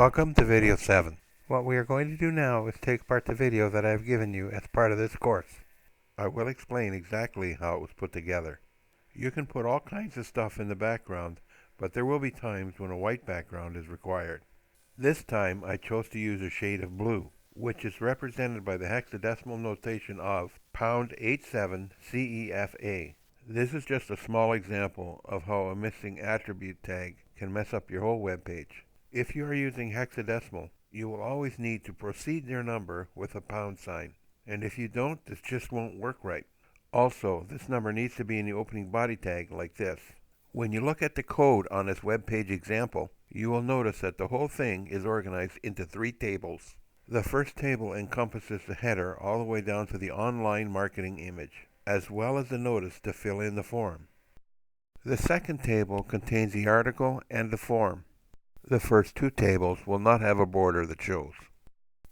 Welcome to video 7. What we are going to do now is take apart the video that I have given you as part of this course. I will explain exactly how it was put together. You can put all kinds of stuff in the background, but there will be times when a white background is required. This time I chose to use a shade of blue, which is represented by the hexadecimal notation of pound 87 CEFA. This is just a small example of how a missing attribute tag can mess up your whole web page. If you are using hexadecimal, you will always need to precede your number with a pound sign. And if you don't, this just won't work right. Also, this number needs to be in the opening body tag like this. When you look at the code on this web page example, you will notice that the whole thing is organized into 3 tables. The first table encompasses the header all the way down to the online marketing image, as well as the notice to fill in the form. The second table contains the article and the form. The first 2 tables will not have a border that shows.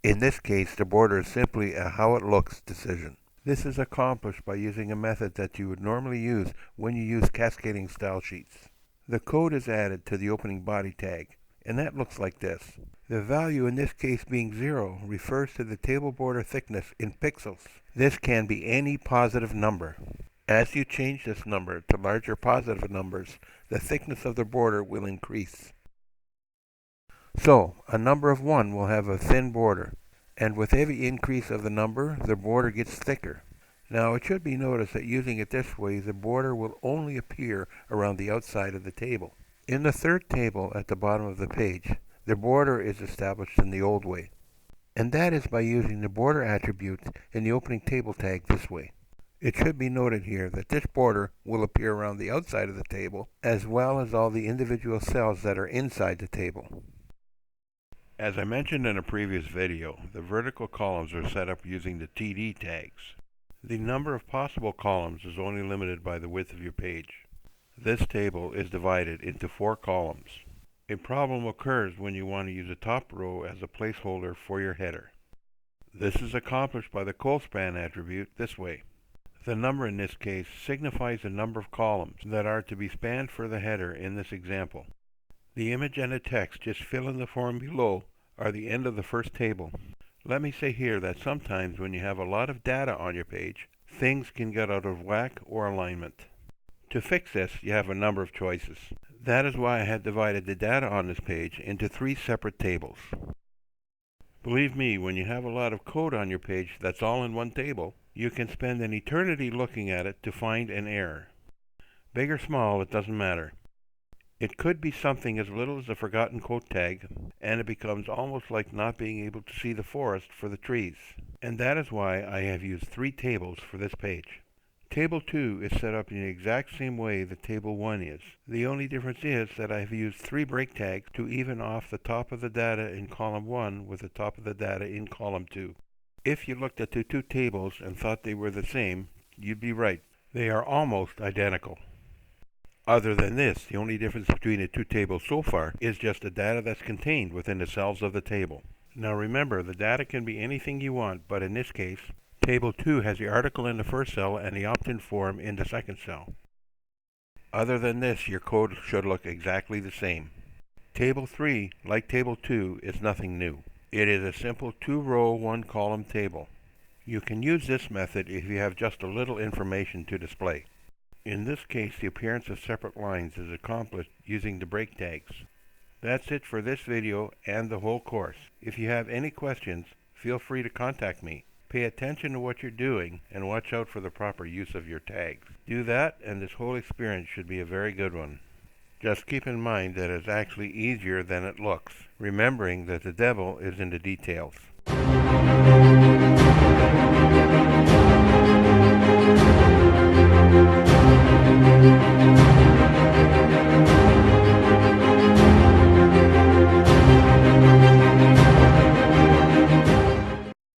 In this case, the border is simply a how it looks decision. This is accomplished by using a method that you would normally use when you use cascading style sheets. The code is added to the opening body tag, and that looks like this. The value in this case being 0 refers to the table border thickness in pixels. This can be any positive number. As you change this number to larger positive numbers, the thickness of the border will increase. So, a number of 1 will have a thin border, and with every increase of the number, the border gets thicker. Now, it should be noticed that using it this way, the border will only appear around the outside of the table. In the third table at the bottom of the page, the border is established in the old way, and that is by using the border attribute in the opening table tag this way. It should be noted here that this border will appear around the outside of the table, as well as all the individual cells that are inside the table. As I mentioned in a previous video, the vertical columns are set up using the TD tags. The number of possible columns is only limited by the width of your page. This table is divided into 4 columns. A problem occurs when you want to use a top row as a placeholder for your header. This is accomplished by the colspan attribute this way. The number in this case signifies the number of columns that are to be spanned for the header in this example. The image and the text just fill in the form below are the end of the first table. Let me say here that sometimes when you have a lot of data on your page, things can get out of whack or alignment. To fix this, you have a number of choices. That is why I have divided the data on this page into 3 separate tables. Believe me, when you have a lot of code on your page that's all in one table, you can spend an eternity looking at it to find an error. Big or small, it doesn't matter. It could be something as little as a forgotten quote tag, and it becomes almost like not being able to see the forest for the trees. And that is why I have used 3 tables for this page. Table 2 is set up in the exact same way that Table 1 is. The only difference is that I have used 3 break tags to even off the top of the data in column 1 with the top of the data in column 2. If you looked at the 2 tables and thought they were the same, you'd be right. They are almost identical. Other than this, the only difference between the 2 tables so far is just the data that's contained within the cells of the table. Now remember, the data can be anything you want, but in this case, Table 2 has the article in the first cell and the opt-in form in the second cell. Other than this, your code should look exactly the same. Table 3, like Table 2, is nothing new. It is a simple 2-row, 1-column table. You can use this method if you have just a little information to display. In this case, the appearance of separate lines is accomplished using the break tags. That's it for this video and the whole course. If you have any questions, feel free to contact me. Pay attention to what you're doing and watch out for the proper use of your tags. Do that and this whole experience should be a very good one. Just keep in mind that it's actually easier than it looks, remembering that the devil is in the details.